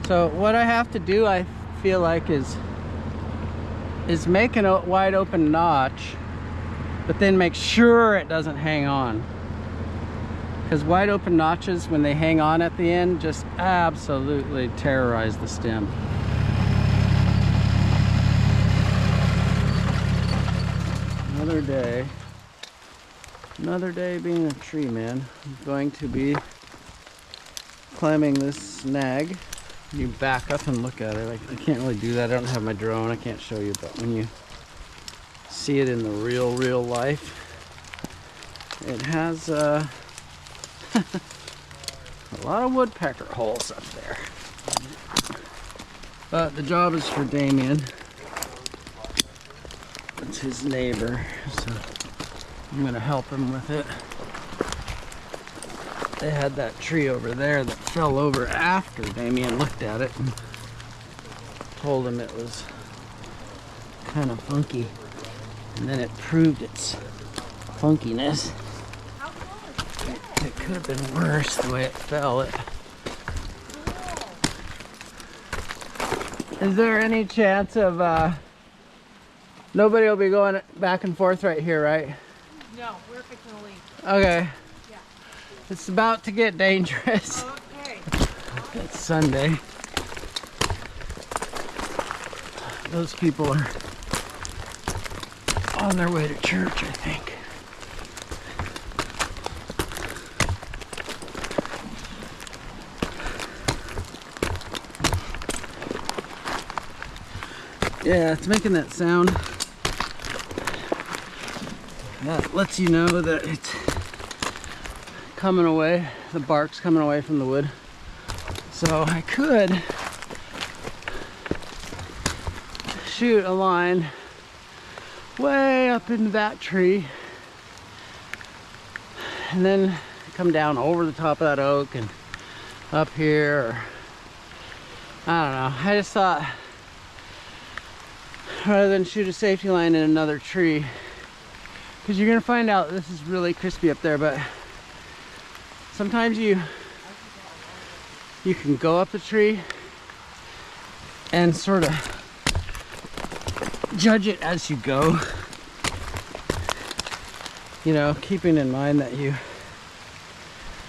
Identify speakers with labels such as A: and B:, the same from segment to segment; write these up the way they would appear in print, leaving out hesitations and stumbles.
A: So what I have to do, I feel like, is make a wide open notch, but then make sure it doesn't hang on. Because wide open notches, when they hang on at the end, just absolutely terrorize the stem. Another day being a tree man. I'm going to be climbing this snag. You back up and look at it. I can't really do that. I don't have my drone. I can't show you, but when you see it in the real life, it has a lot of woodpecker holes up there. But the job is for Damien. It's his neighbor, so I'm gonna help him with it. They had that tree over there that fell over after Damien looked at it and told him it was kind of funky, and then it proved its funkiness. It could have been worse the way it fell. Is there any chance of nobody will be going back and forth right here, right?
B: No, we're fixing to leave.
A: Okay.
B: Yeah.
A: It's about to get dangerous.
B: Okay.
A: It's Sunday. Those people are on their way to church, I think. Yeah, it's making that sound. That lets you know that it's coming away. The bark's coming away from the wood. So I could shoot a line way up into that tree and then come down over the top of that oak and up here, or I don't know. I just thought, rather than shoot a safety line in another tree, because you're gonna find out this is really crispy up there, but sometimes you can go up the tree and sort of judge it as you go, you know, keeping in mind that you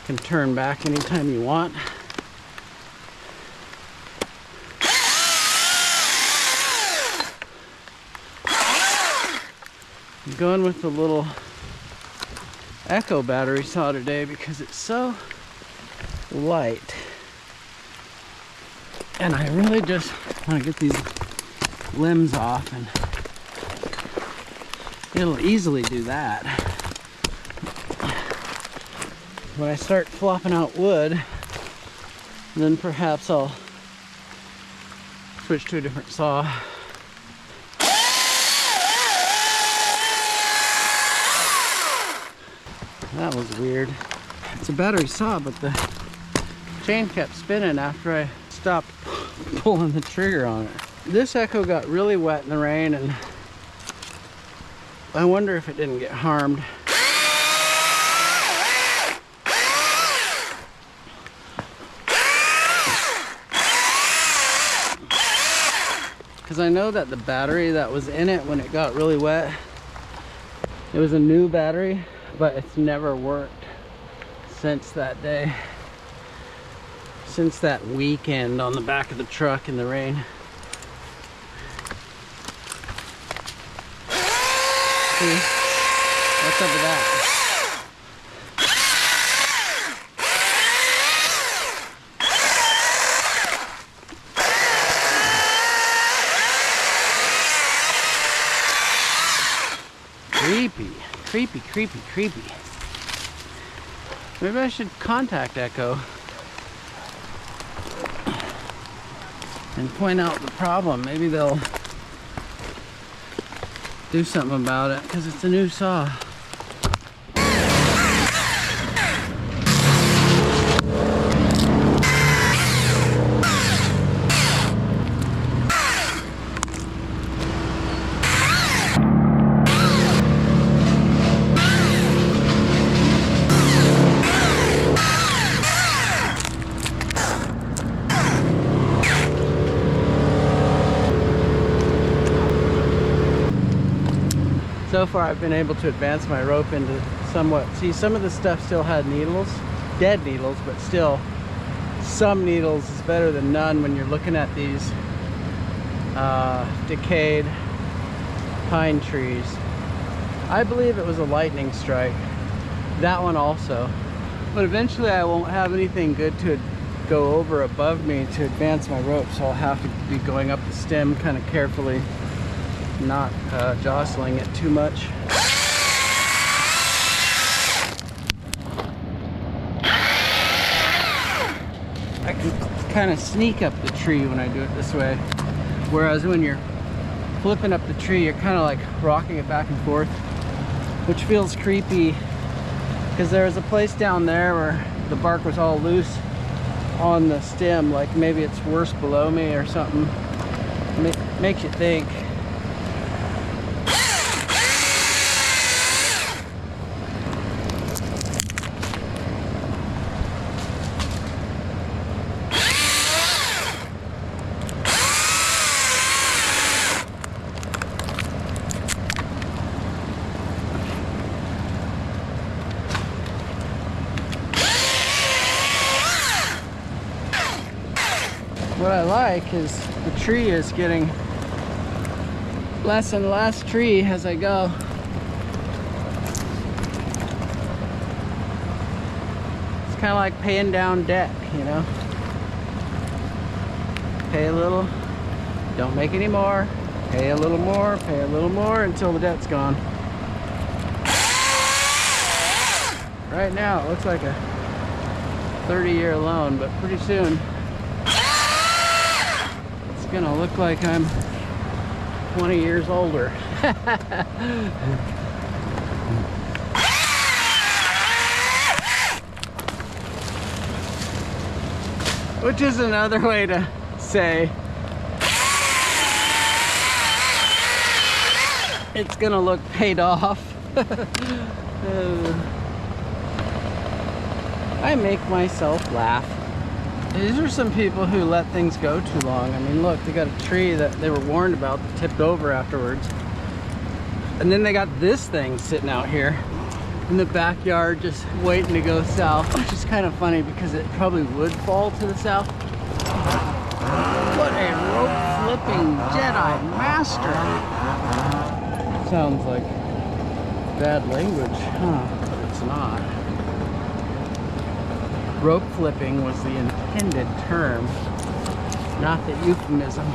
A: can turn back anytime you want. I'm going with the little Echo battery saw today because it's so light, and I really just want to get these limbs off, and it'll easily do that. When I start flopping out wood, then perhaps I'll switch to a different saw. That was weird. It's a battery saw, but the chain kept spinning after I stopped pulling the trigger on it. This Echo got really wet in the rain, and I wonder if it didn't get harmed. Because I know that the battery that was in it when it got really wet, it was a new battery, but it's never worked since that day. Since that weekend on the back of the truck in the rain. See? What's up with that? Creepy, creepy, creepy, creepy. Maybe I should contact Echo and point out the problem. Maybe they'll do something about it, because it's a new saw. So far I've been able to advance my rope into somewhat, see, some of the stuff still had needles, dead needles, but still some needles is better than none when you're looking at these decayed pine trees. I believe it was a lightning strike, that one also, but eventually I won't have anything good to go over above me to advance my rope, so I'll have to be going up the stem kind of carefully, not jostling it too much. I can kind of sneak up the tree when I do it this way, whereas when you're flipping up the tree, you're kind of like rocking it back and forth, which feels creepy, because there was a place down there where the bark was all loose on the stem, like maybe it's worse below me or something. Makes you think. What I like is the tree is getting less and less tree as I go. It's kind of like paying down debt, you know? Pay a little, don't make any more, pay a little more, pay a little more until the debt's gone. Right now it looks like a 30-year loan, but pretty soon gonna look like I'm 20 years older. Which is another way to say it's gonna look paid off. I make myself laugh. These are some people who let things go too long. I mean, look, they got a tree that they were warned about that tipped over afterwards. And then they got this thing sitting out here in the backyard just waiting to go south, which is kind of funny because it probably would fall to the south. What a rope-flipping Jedi master. Sounds like bad language, huh? But it's not. Rope flipping was the intended term, not the euphemism.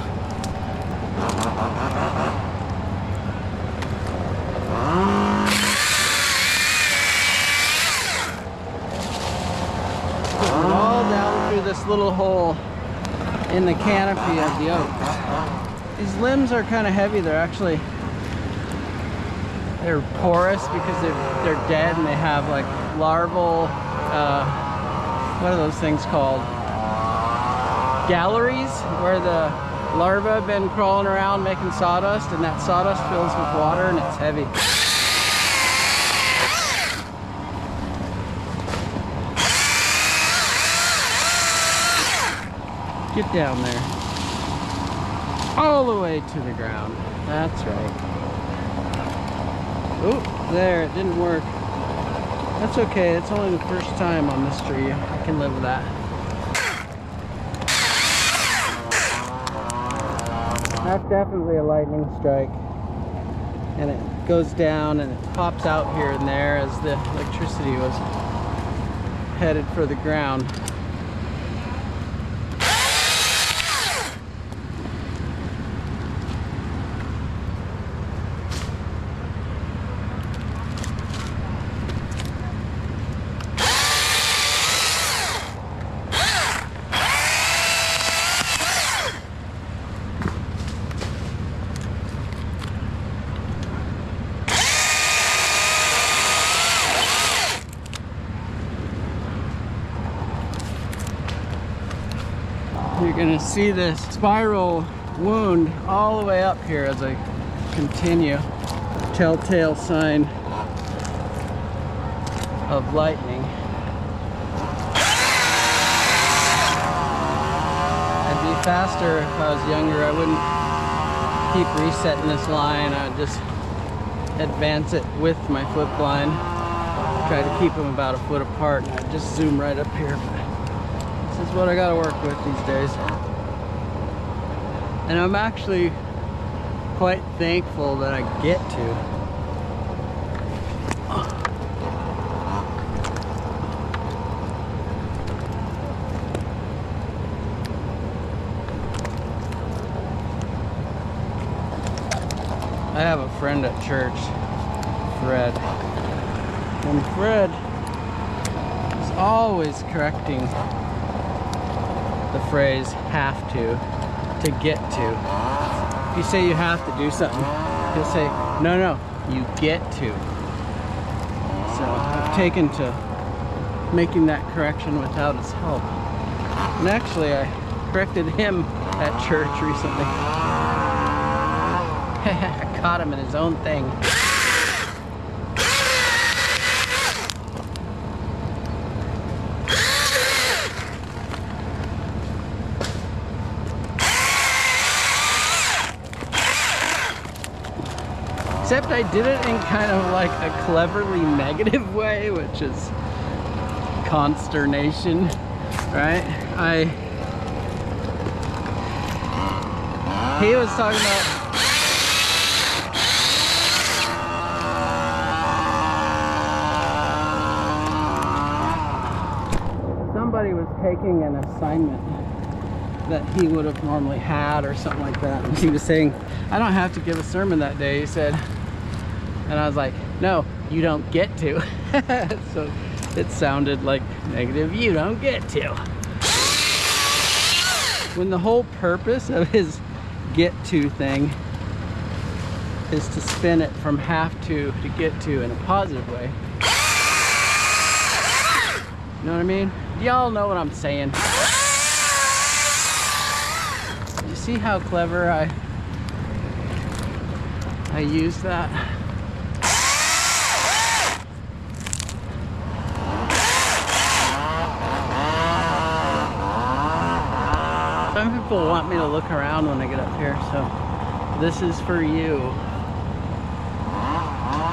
A: Putting it all down through this little hole in the canopy of the oaks. These limbs are kind of heavy. They're porous because they're dead, and they have like larval what are those things called? Galleries, where the larvae have been crawling around making sawdust, and that sawdust fills with water and it's heavy. Get down there. All the way to the ground. That's right. Oh, there, it didn't work. That's okay, it's only the first time on this tree. I can live with that. That's definitely a lightning strike. And it goes down and it pops out here and there as the electricity was headed for the ground. You're gonna see this spiral wound all the way up here as I continue. Telltale sign of lightning. I'd be faster if I was younger. I wouldn't keep resetting this line. I'd just advance it with my foot blind. Try to keep them about a foot apart, and I just zoom right up here. But this is what I gotta work with these days. And I'm actually quite thankful that I get to. I have a friend at church, Fred, and Fred is always correcting the phrase have to get to. If you say you have to do something, he'll say, no, you get to. So I've taken to making that correction without his help. And actually, I corrected him at church recently. I caught him in his own thing. Except I did it in kind of like a cleverly negative way, which is consternation, right? He was talking about somebody was taking an assignment that he would have normally had or something like that, and he was saying, I don't have to give a sermon that day, he said. And I was like, no, you don't get to. So it sounded like negative, you don't get to. When the whole purpose of his get to thing is to spin it from have to get to in a positive way. You know what I mean? Y'all know what I'm saying. You see how clever I use that? Some people want me to look around when I get up here, so this is for you.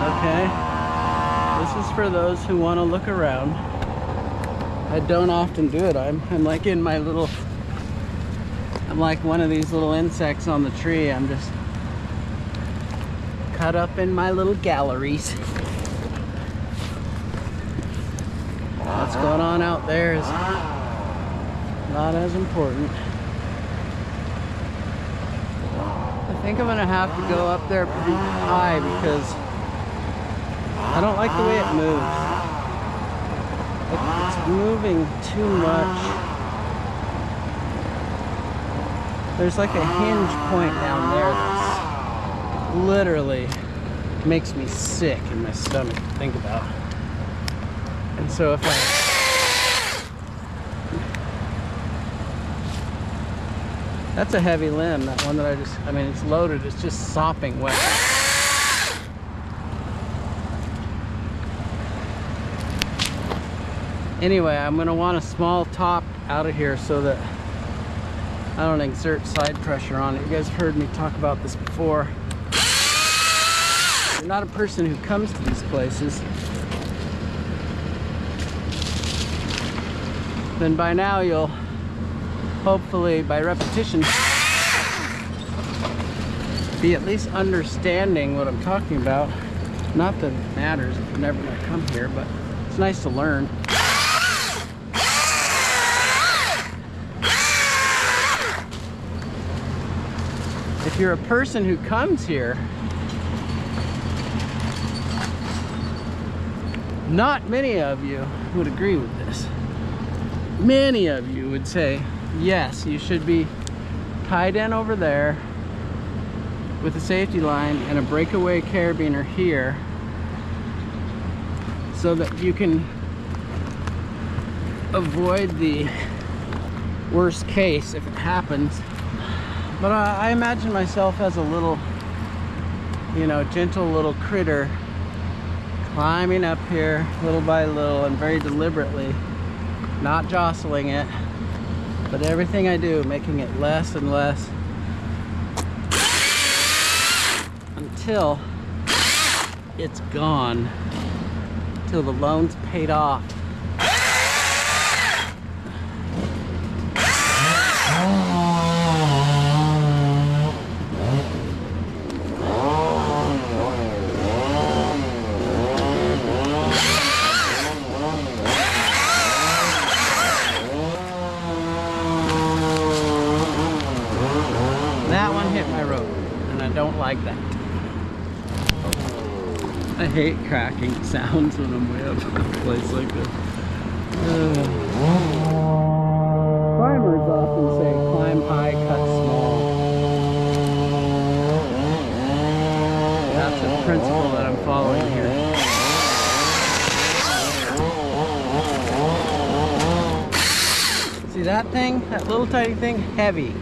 A: Okay? This is for those who want to look around. I don't often do it. I'm like in my little, I'm like one of these little insects on the tree. I'm just cut up in my little galleries. What's going on out there is not as important. I think I'm gonna have to go up there pretty high because I don't like the way it moves. It's moving too much. There's like a hinge point down there that's literally makes me sick in my stomach to think about. And so if that's a heavy limb, that one that I mean, it's loaded, it's just sopping wet. Anyway, I'm gonna want a small top out of here so that I don't exert side pressure on it. You guys have heard me talk about this before. If you're not a person who comes to these places, then by now you'll hopefully, by repetition, be at least understanding what I'm talking about. Not that it matters if you're never gonna come here, but it's nice to learn. If you're a person who comes here, not many of you would agree with this. Many of you would say, yes, you should be tied in over there with a safety line and a breakaway carabiner here so that you can avoid the worst case if it happens. But I imagine myself as a little, you know, gentle little critter climbing up here little by little and very deliberately, not jostling it, but everything I do making it less and less until it's gone till the loan's paid off. That one hit my rope, and I don't like that. I hate cracking sounds when I'm way up in a place like this. Climbers often say climb high, cut small. That's a principle that I'm following here. See that thing? That little tiny thing? Heavy.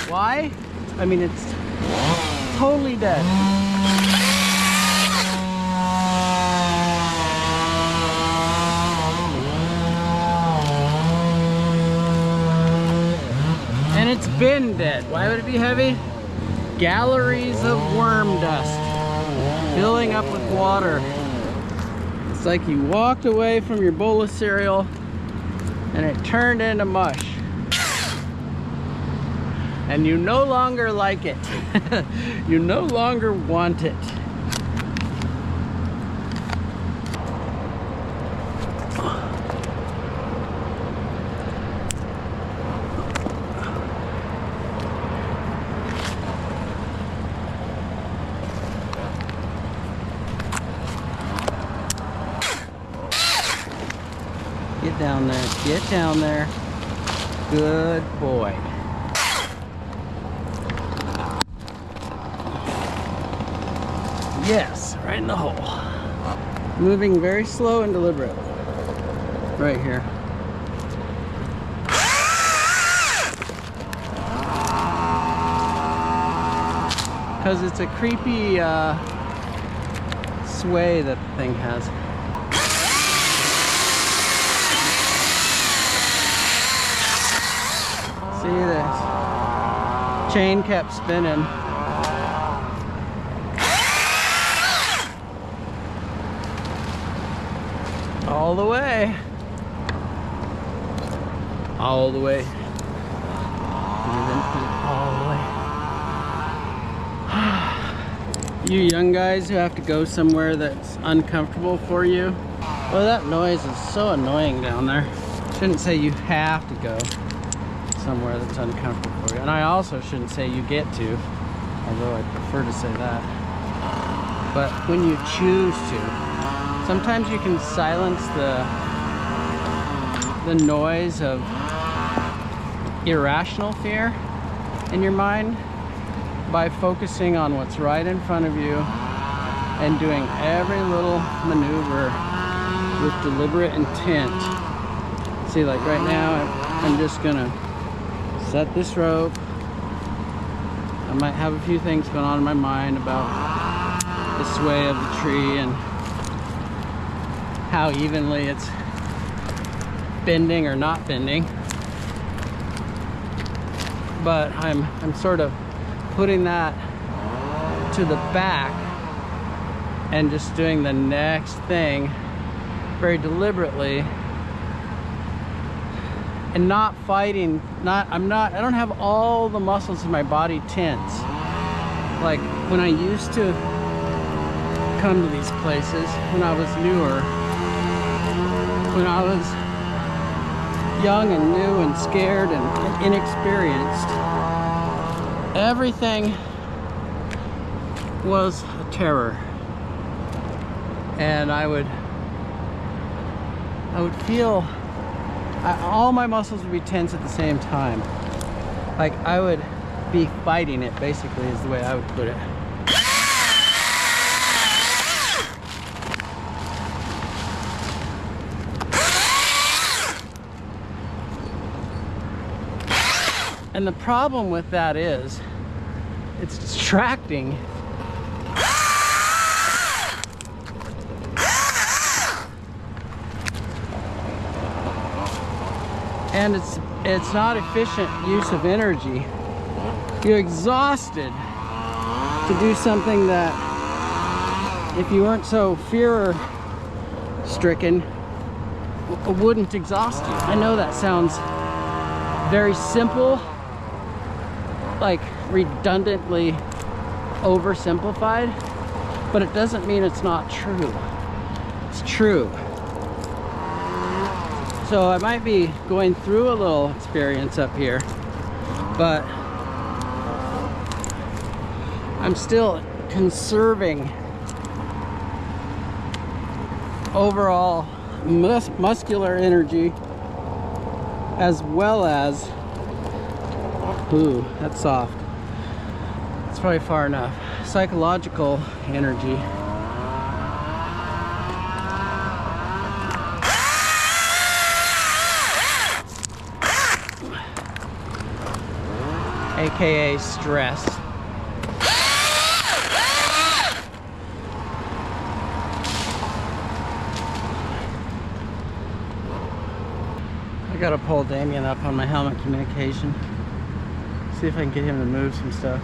A: Why? I mean, it's totally dead. And it's been dead. Why would it be heavy? Galleries of worm dust filling up with water. It's like you walked away from your bowl of cereal and it turned into mush. And you no longer like it. You no longer want it. Get down there, get down there. Good boy. Yes, right in the hole. Moving very slow and deliberate. Right here. Because it's a creepy sway that the thing has. See this? Chain kept spinning. All the way. All the way. All the way. You young guys who have to go somewhere that's uncomfortable for you. Well, that noise is so annoying down there. Shouldn't say you have to go somewhere that's uncomfortable for you. And I also shouldn't say you get to, although I prefer to say that. But when you choose to, sometimes you can silence the noise of irrational fear in your mind by focusing on what's right in front of you and doing every little maneuver with deliberate intent. See, like right now, I'm just gonna set this rope. I might have a few things going on in my mind about the sway of the tree and how evenly it's bending or not bending, but I'm sort of putting that to the back and just doing the next thing very deliberately and not fighting. I don't have all the muscles in my body tense like when I used to come to these places when I was newer. When I was young and new and scared and inexperienced, everything was a terror. And I would feel, all my muscles would be tense at the same time. Like I would be fighting it, basically, is the way I would put it. And the problem with that is, it's distracting. And it's not efficient use of energy. You're exhausted to do something that if you weren't so fear-stricken, wouldn't exhaust you. I know that sounds very simple, like redundantly oversimplified, but it doesn't mean it's not true. It's true. So I might be going through a little experience up here, but I'm still conserving overall muscular energy, as well as, ooh, that's soft. It's probably far enough. Psychological energy. AKA stress. I gotta pull Damien up on my helmet communication. See if I can get him to move some stuff.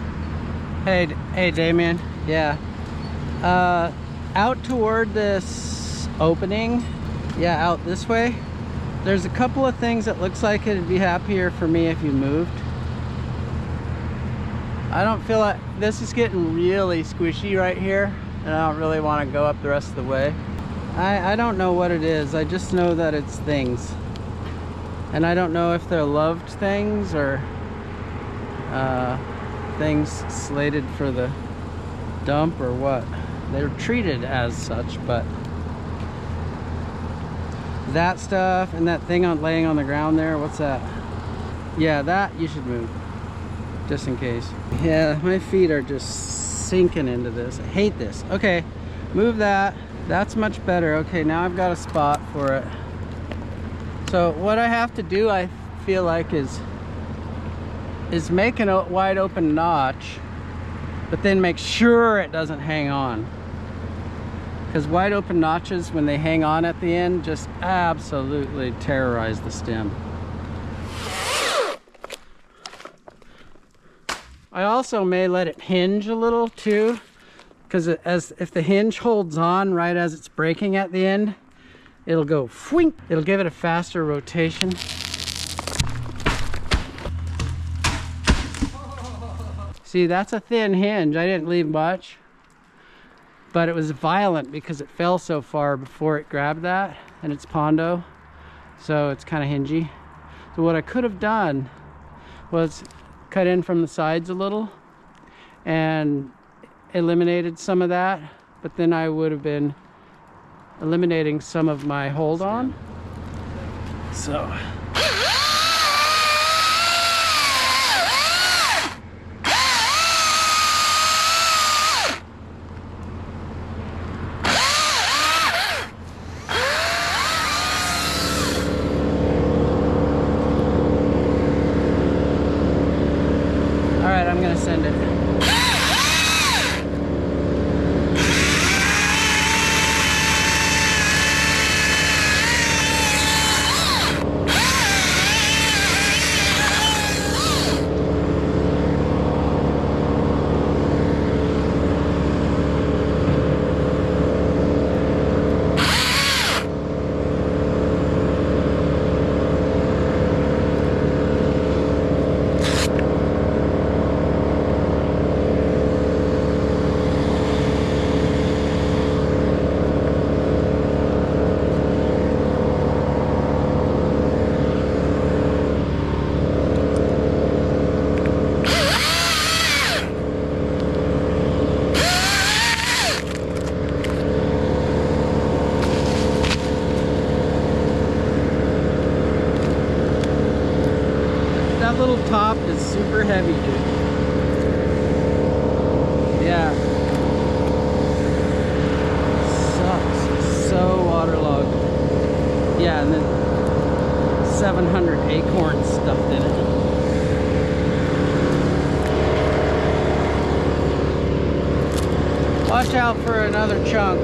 A: Hey Damien. Yeah. Out toward this opening. Yeah, out this way. There's a couple of things that looks like it'd be happier for me if you moved. I don't feel like this is getting really squishy right here, and I don't really want to go up the rest of the way. I don't know what it is. I just know that it's things. And I don't know if they're loved things or things slated for the dump or what. They're treated as such, but that stuff and that thing laying on the ground there, what's that? Yeah, that you should move, just in case. Yeah, my feet are just sinking into this. I hate this. Okay, move that. That's much better. Okay, now I've got a spot for it. So what I have to do, I feel like, is make a wide open notch, but then make sure it doesn't hang on. Because wide open notches, when they hang on at the end, just absolutely terrorize the stem. I also may let it hinge a little too, because if the hinge holds on right as it's breaking at the end, it'll go fwink. It'll give it a faster rotation. See, that's a thin hinge. I didn't leave much, but it was violent because it fell so far before it grabbed that, and it's Pondo, so it's kind of hingy. So what I could have done was cut in from the sides a little and eliminated some of that, but then I would have been eliminating some of my hold on. So all right, I'm gonna send it. That little top is super heavy, dude. Yeah. Sucks. It's so waterlogged. Yeah, and then 700 acorns stuffed in it. Watch out for another chunk.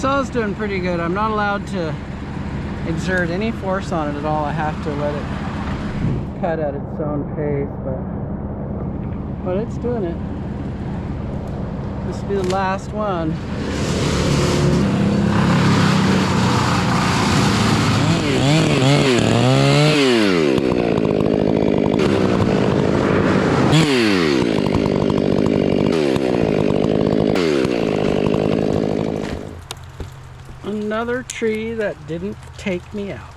A: saw's doing pretty good. I'm not allowed to exert any force on it at all. I have to let it cut at its own pace, but it's doing it. This will be the last one. Another tree that didn't take me out.